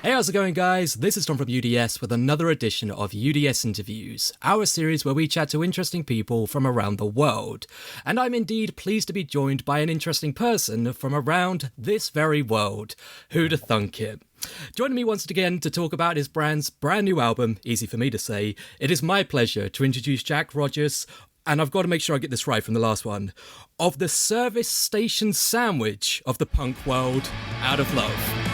Hey, how's it going, guys? This is Tom from UDS with another edition of UDS Interviews, our series where we chat to interesting people from around the world. And I'm indeed pleased to be joined by an interesting person from around this very world. Who'da thunk it? Joining me once again to talk about his brand's brand new album, easy for me to say, it is my pleasure to introduce Jack Rogers, and I've got to make sure I get this right from the last one, of the service station sandwich of the punk world, Out of Love.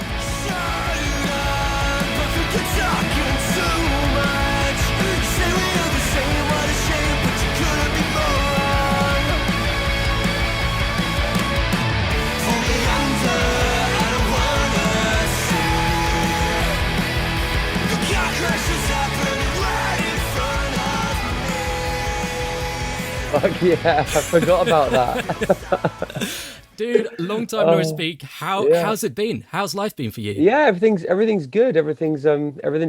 Fuck yeah, I forgot about that. Dude, long time no speak. How's it been? How's life been for you? Yeah, everything's good. Everything's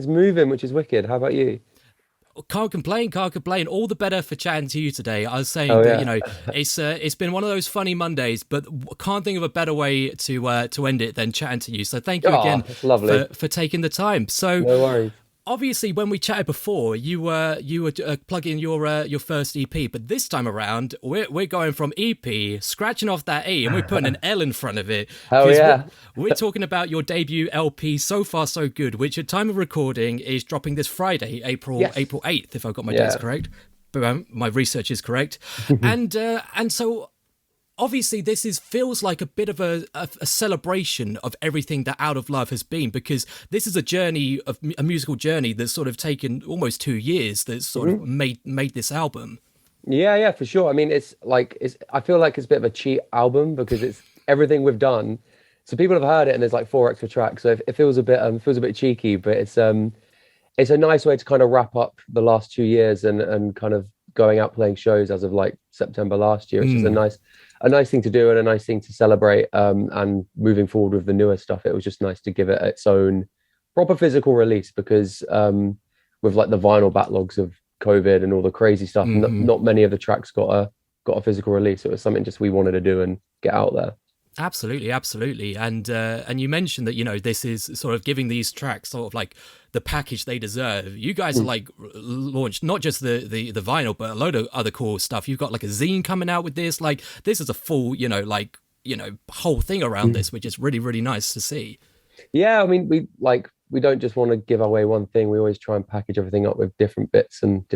moving, which is wicked. How about you? Can't complain, can't complain. All the better for chatting to you today. I was saying Oh that, yeah. it's been one of those funny Mondays, but can't think of a better way to end it than chatting to you. So thank you again That's lovely. for taking the time. So No worries. obviously, when we chatted before, you were plugging your first EP, but this time around, we're going from EP, scratching off that E, and we're putting an L in front of it. Oh 'Cause yeah. we're talking about your debut LP, So Far So Good, which at time of recording is dropping this Friday, April Yes. April 8th, if I've got my dates correct. But my research is correct, and so. Obviously, feels like a bit of a celebration of everything that Out of Love has been, because this is a musical journey that's sort of taken almost 2 years that's sort of made this album. Yeah, for sure. I mean, I feel like it's a bit of a cheat album because it's everything we've done. So people have heard it and there's like 4 extra tracks. So it feels a bit cheeky, but it's a nice way to kind of wrap up the last 2 years and kind of going out playing shows as of like September last year, which is a nice thing to do and a nice thing to celebrate. And moving forward with the newer stuff, it was just nice to give it its own proper physical release because with like the vinyl backlogs of COVID and all the crazy stuff, not many of the tracks got a physical release. It was something just we wanted to do and get out there. Absolutely, and you mentioned that this is sort of giving these tracks sort of like the package they deserve. You guys are like launched not just the vinyl, but a load of other cool stuff. You've got like a zine coming out with this. Like this is a full whole thing around this, which is really nice to see. Yeah, I mean we don't just want to give away one thing. We always try and package everything up with different bits and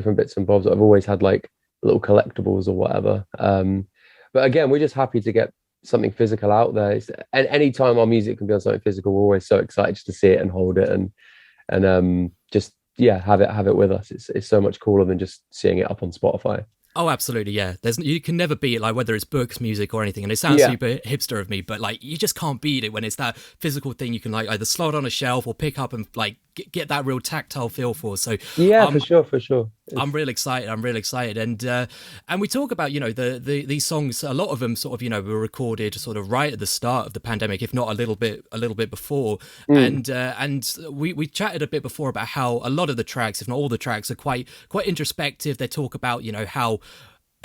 bobs. I've always had like little collectibles or whatever. But again, we're just happy to get something physical out there. And anytime our music can be on something physical, we're always so excited just to see it and hold it and just have it with us. It's so much cooler than just seeing it up on Spotify. Oh, absolutely, yeah. You can never beat it, like whether it's books, music, or anything. And it sounds super hipster of me, but like you just can't beat it when it's that physical thing you can like either slot on a shelf or pick up and like get that real tactile feel for. So yeah, for sure. I'm real excited. And we talk about these songs. A lot of them sort of were recorded sort of right at the start of the pandemic, if not a little bit before. And we chatted a bit before about how a lot of the tracks, if not all the tracks, are quite introspective. They talk about how,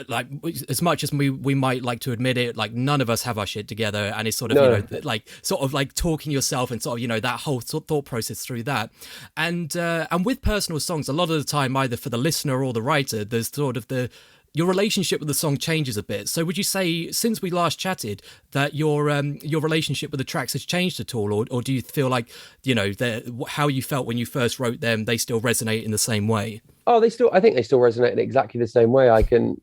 like, as much as we might like to admit it, like none of us have our shit together, and it's sort of like talking yourself and sort of that whole thought process through that, and with personal songs, a lot of the time, either for the listener or the writer, there's sort of your relationship with the song changes a bit. So would you say, since we last chatted, that your relationship with the tracks has changed at all, or do you feel like how you felt when you first wrote them, they still resonate in the same way? Oh, I think they still resonate in exactly the same way. I can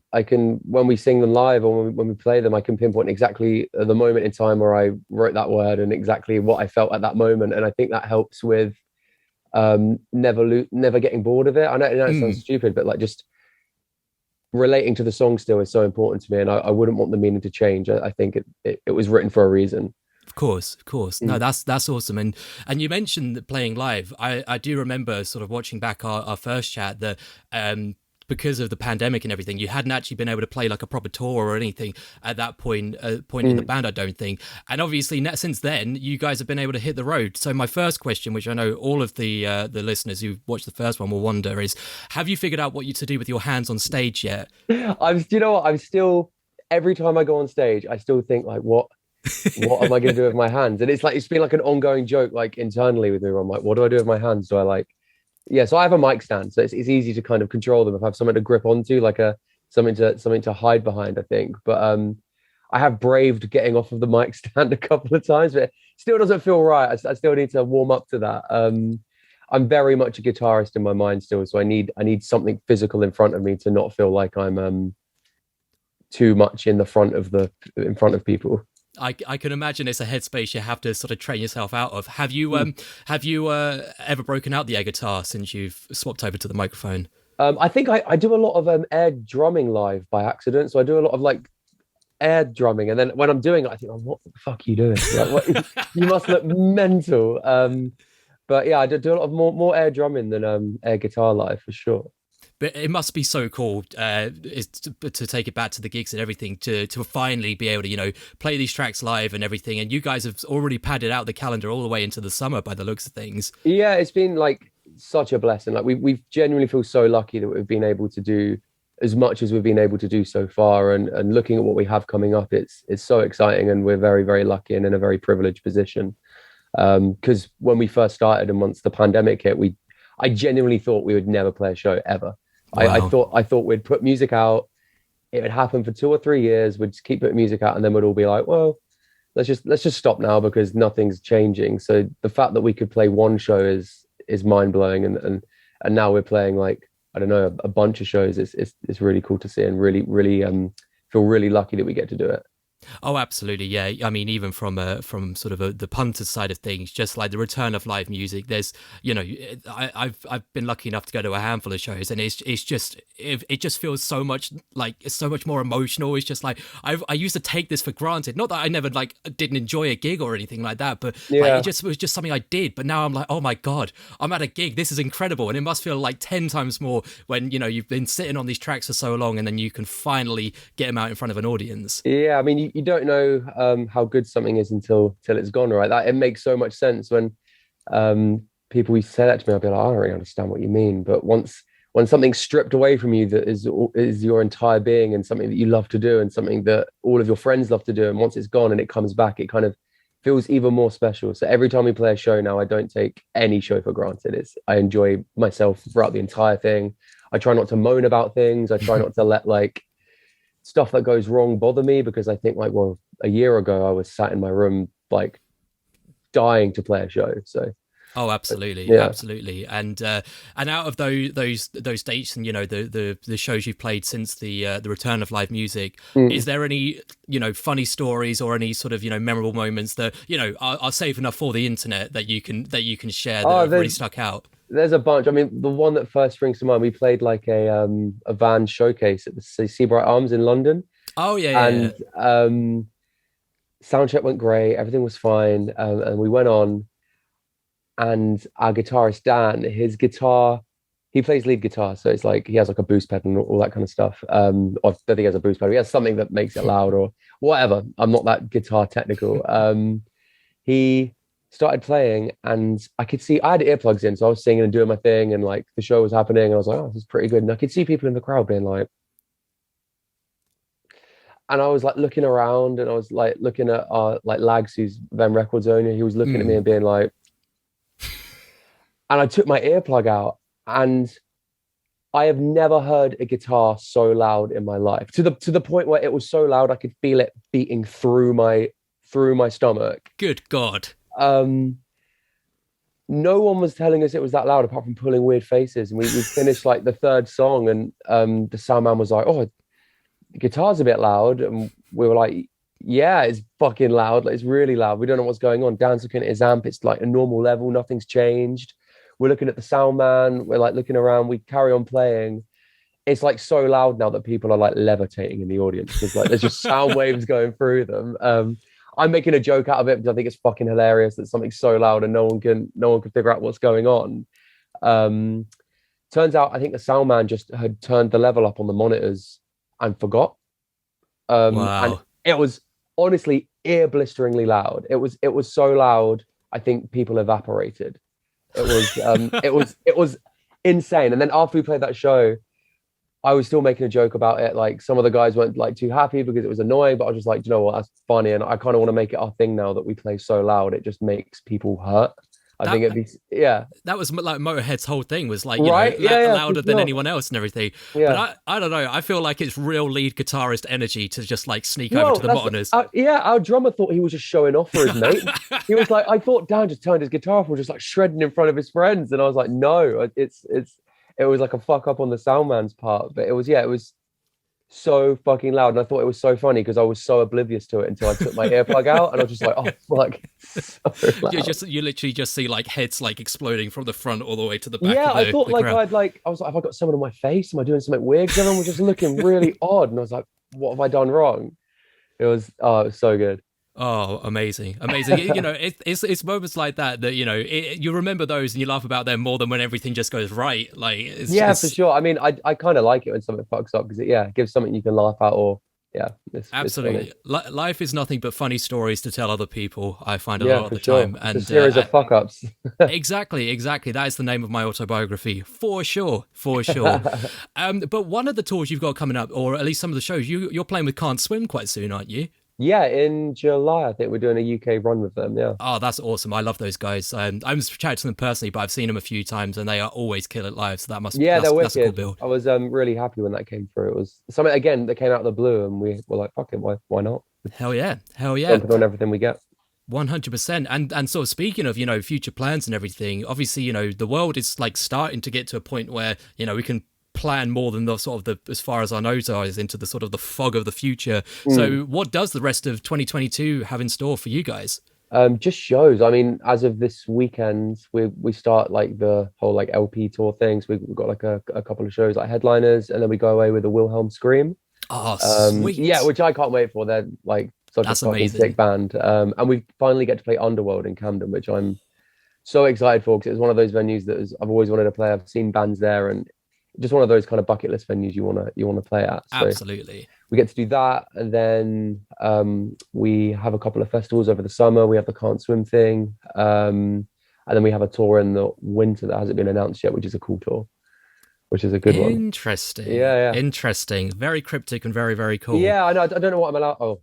when we sing them live or when we play them, I can pinpoint exactly the moment in time where I wrote that word and exactly what I felt at that moment. And I think that helps with never getting bored of it. I know it sounds stupid, but like just relating to the song still is so important to me, and I wouldn't want the meaning to change. I think it was written for a reason. Of course. No, that's awesome. And you mentioned that playing live. I do remember sort of watching back our first chat that because of the pandemic and everything, you hadn't actually been able to play like a proper tour or anything at that point in the band, I don't think. And obviously since then, you guys have been able to hit the road. So my first question, which I know all of the listeners who watched the first one will wonder, is have you figured out what you to do with your hands on stage yet? You know what? I'm still, every time I go on stage, I still think like, what what am I going to do with my hands? And it's like, it's been like an ongoing joke, like internally with me, where I'm like, what do I do with my hands? Do I like, yeah, so I have a mic stand, so it's easy to kind of control them if I have something to grip onto, like a something to hide behind, I think. But I have braved getting off of the mic stand a couple of times, but it still doesn't feel right. I still need to warm up to that. I'm very much a guitarist in my mind still, so I need something physical in front of me to not feel like I'm too much in front of people. I can imagine it's a headspace you have to sort of train yourself out of. Have you ever broken out the air guitar since you've swapped over to the microphone? I think I do a lot of air drumming live by accident. So I do a lot of like air drumming, and then when I'm doing it, I think, oh, what the fuck are you doing? Like, what, you must look mental. But yeah, I do a lot of more air drumming than air guitar live for sure. But it must be so cool is to take it back to the gigs and everything to finally be able to play these tracks live and everything. And you guys have already padded out the calendar all the way into the summer by the looks of things. Yeah, it's been like such a blessing. Like we genuinely feel so lucky that we've been able to do as much as we've been able to do so far. And looking at what we have coming up, it's so exciting, and we're very, very lucky and in a very privileged position. Because when we first started and once the pandemic hit, I genuinely thought we would never play a show ever. Wow. I thought we'd put music out. It would happen for 2 or 3 years. We'd just keep putting music out, and then we'd all be like, "Well, let's just stop now because nothing's changing." So the fact that we could play one show is mind blowing, and now we're playing like, I don't know, a bunch of shows. It's really cool to see, and really feel really lucky that we get to do it. Oh, absolutely, yeah. I mean, even from sort of the punter side of things, just like the return of live music. There's, I've been lucky enough to go to a handful of shows, and it just feels so much like it's so much more emotional. It's just like I used to take this for granted. Not that I never like didn't enjoy a gig or anything like that, but like Yeah. it was just something I did. But now I'm like, oh my god, I'm at a gig. This is incredible, and it must feel like 10 times more when you've been sitting on these tracks for so long, and then you can finally get them out in front of an audience. Yeah, I mean, you don't know how good something is until it's gone, right? That it makes so much sense when people used to say that to me. I'd be like, I don't really understand what you mean. But when something's stripped away from you that is your entire being and something that you love to do and something that all of your friends love to do, and once it's gone and it comes back, it kind of feels even more special. So every time we play a show now, I don't take any show for granted. I enjoy myself throughout the entire thing. I try not to moan about things. I try not to let like stuff that goes wrong bother me, because I think like, well, a year ago I was sat in my room like dying to play a show. So Oh, absolutely, yeah. absolutely, and out of those dates and the shows you've played since the return of live music, Mm. is there any funny stories or any sort of memorable moments that are safe enough for the internet that you can share that Oh, have really stuck out? there's a bunch. I mean, the one that first springs to mind, we played like a van showcase at the Seabright Arms in London, Oh yeah, yeah, yeah. and sound check went great, everything was fine, and we went on, and our guitarist Dan, his guitar, he plays lead guitar, so it's like he has like a boost pedal and all that kind of stuff. Or I don't think he has a boost pedal. He has something that makes it loud or whatever. I'm not that guitar technical. He started playing, and I could see I had earplugs in, so I was singing and doing my thing, and like the show was happening, and I was like, oh, this is pretty good. And I could see people in the crowd being like, and I was like looking around, and I was like looking at like Lags, who's Them Records owner. He was looking at me Mm. and being like, and I took my earplug out, and I have never heard a guitar so loud in my life. To the point where it was so loud I could feel it beating through my stomach. Good God. Um, no one was telling us it was that loud apart from pulling weird faces. And we finished like the third song, and the sound man was like, "Oh, the guitar's a bit loud," and we were like, "Yeah, it's fucking loud. Like it's really loud. We don't know what's going on." Dan's looking at his amp. It's like a normal level. Nothing's changed. We're looking at the sound man. We're like looking around. We carry on playing. It's like so loud now that people are like levitating in the audience because like there's just sound waves going through them. I'm making a joke out of it because I think it's fucking hilarious that something's so loud and no one can figure out what's going on. Um, Turns out I think the sound man just had turned the level up on the monitors and forgot. And Wow. it was honestly ear blisteringly loud. It was so loud. I think people evaporated. It was insane. And then after we played that show, I was still making a joke about it. Like some of the guys weren't like too happy because it was annoying, but I was just like, you know what, that's funny, and I kind of want to make it our thing now that we play so loud. It just makes people hurt. I think it'd That be yeah, that was like Motorhead's whole thing was like, right, yeah, yeah, for louder than sure, anyone else and everything. But yeah. I don't know. I feel like it's real lead guitarist energy to just like sneak over Well, to the that's Motoners. yeah. Our drummer thought he was just showing off for his mate. He was like, I thought Dan just turned his guitar off, was just like shredding in front of his friends, and I was like, no, it was like a fuck up on the sound man's part, but it was yeah, it was so fucking loud, and I thought it was so funny because I was so oblivious to it until I took my earplug out, and I was just like, oh fuck, so loud. You literally just see like heads like exploding from the front all the way to the back Yeah, of I thought the like crowd. I was like, have I got someone on my face? Am I doing something weird? Because everyone was just looking really odd, and I was like, what have I done wrong? It was so good. Oh, amazing, amazing! It's moments like that that you remember those and you laugh about them more than when everything just goes right. Like Yeah, for it's sure. I mean, I kind of like it when something fucks up because it gives something you can laugh at or yeah, it's funny. absolutely life is nothing but funny stories to tell other people. I find a Yeah, lot of for the sure. time, It's a and series of fuck ups. exactly, that is the name of my autobiography for sure, for sure. But one of the tours you've got coming up, or at least some of the shows, you're playing with Can't Swim quite soon, aren't you? Yeah, in July, I think we're doing a UK run with them. Yeah. Oh, that's awesome. I love those guys. I haven't chatted to them personally, but I've seen them a few times and they are always kill it live. So Yeah, they're that's a cool wicked. build. I was really happy when that came through. It was something again that came out of the blue, and we were like, "Fuck it, why not?" Hell yeah. Hell yeah. Jumping on everything we get. 100%. And sort of speaking of, future plans and everything, obviously, the world is like starting to get to a point where, we can plan more than the sort of the as far as our nose eyes into the sort of the fog of the future. So what does the rest of 2022 have in store for you guys? Just shows. I mean, as of this weekend, we start like the whole like LP tour things. We've got like a couple of shows like headliners, and then we go away with the Wilhelm Scream. Oh, Yeah, sweet. which I can't wait for. They're like such a That's fucking sick amazing. band. And we finally get to play Underworld in Camden, which I'm so excited for because it's one of those venues I've always wanted to play. I've seen bands there, and just one of those kind of bucket list venues you wanna play at. So Absolutely. we get to do that, and then we have a couple of festivals over the summer. We have the Can't Swim thing, and then we have a tour in the winter that hasn't been announced yet, which is a cool tour, which is a good one. Interesting. Yeah, yeah. Interesting. Very cryptic and very, very cool. Yeah, I know. I don't know what I'm allowed. Oh,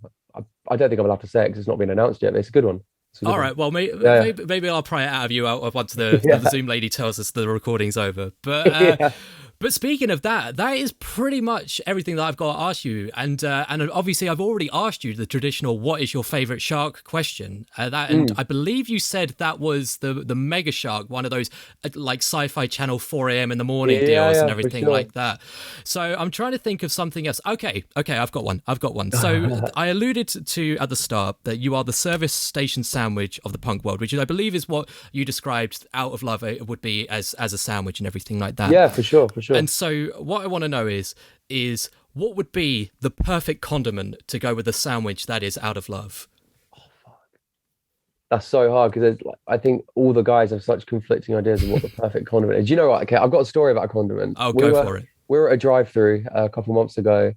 I don't think I'm allowed to say it because it's not been announced yet. But it's a good one. It's a good All one. right. Well, Yeah, maybe I'll pry it out of you once the, yeah, the Zoom lady tells us the recording's over. But yeah. but speaking of that, that is pretty much everything that I've got to ask you. And obviously, I've already asked you the traditional "What is your favorite shark?" question. And I believe you said that was the Mega Shark, one of those like Sci-Fi Channel 4 a.m. in the morning Yeah, deals and yeah, for everything sure. like that. So I'm trying to think of something else. Okay, I've got one. I've got one. So I alluded to at the start that you are the service station sandwich of the punk world, which I believe is what you described Out of Love it would be as a sandwich and everything like that. Yeah, for sure, for sure. And so what I want to know is what would be the perfect condiment to go with a sandwich that is Out of Love? That's so hard because I think all the guys have such conflicting ideas of what the perfect condiment is. You know what? Okay, I've got a story about a condiment. Oh, go for it. We were at a drive-through a couple of months ago,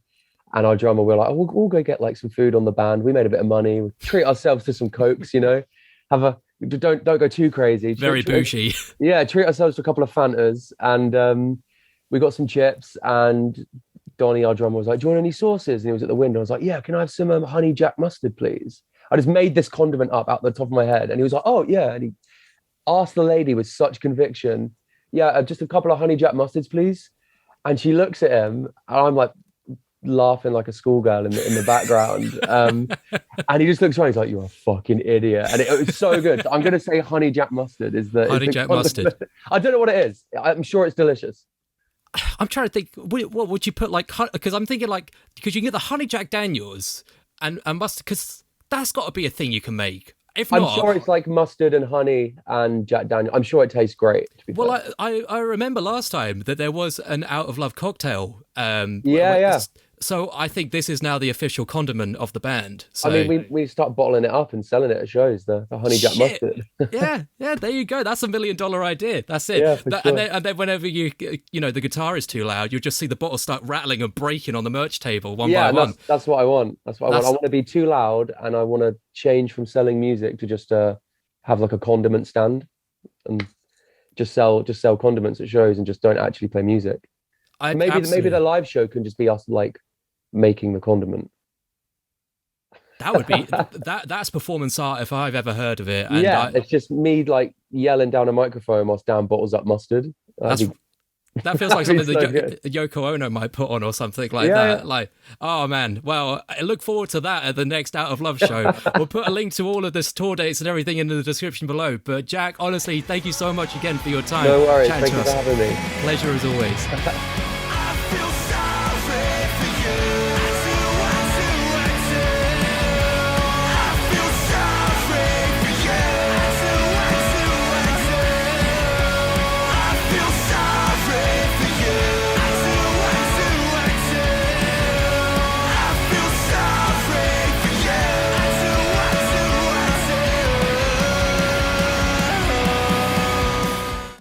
and our drummer we were like, oh, we'll go get like some food on the band. We made a bit of money. We treat ourselves to some cokes, Have a don't go too crazy. Very bougie. Yeah, treat ourselves to a couple of Fantas, and we got some chips. And Donnie, our drummer, was like, "Do you want any sauces?" And he was at the window. I was like, "Yeah, can I have some honey jack mustard, please?" I just made this condiment up out the top of my head, and he was like, "Oh yeah," and he asked the lady with such conviction, "Yeah, just a couple of honey jack mustards, please." And she looks at him, and I'm like laughing like a schoolgirl in the background. And he just looks around. He's like, "You're a fucking idiot," and it was so good. So I'm gonna say honey jack mustard is Honey the Jack condiment. mustard. I don't know what it is. I'm sure it's delicious. I'm trying to think. What would you put like? Because I'm thinking like because you can get the Honey Jack Daniels and mustard because that's got to be a thing you can make. If I'm not, sure it's like mustard and honey and Jack Daniel. I'm sure it tastes great. To be well, fair. I remember last time that there was an Out of Love cocktail. Yeah, yeah. So I think this is now the official condiment of the band. I mean, So we start bottling it up and selling it at shows. The honey jack shit. mustard. Yeah. There you go. That's $1 million idea. That's it. Yeah, for That, sure. and then whenever the guitar is too loud, you'll just see the bottle start rattling and breaking on the merch table one Yeah, by and one. that's what I want. That's what I want. I That's want to be too loud, and I want to change from selling music to just have like a condiment stand and just sell condiments at shows and just don't actually play music. I Maybe the absolutely. live show can just be us like making the condiment. That would be that's performance art if I've ever heard of it. And Yeah, it's just me like yelling down a microphone whilst Dan bottles up mustard. that's that feels like That'd be something that so good. Yoko Ono might put on or something like Yeah, that. yeah. Like, oh man, well, I look forward to that at the next Out of Love show. We'll put a link to all of this tour dates and everything in the description below. But Jack, honestly, thank you so much again for your time No worries. chatting Thank to you for us. having me. Pleasure as always. I feel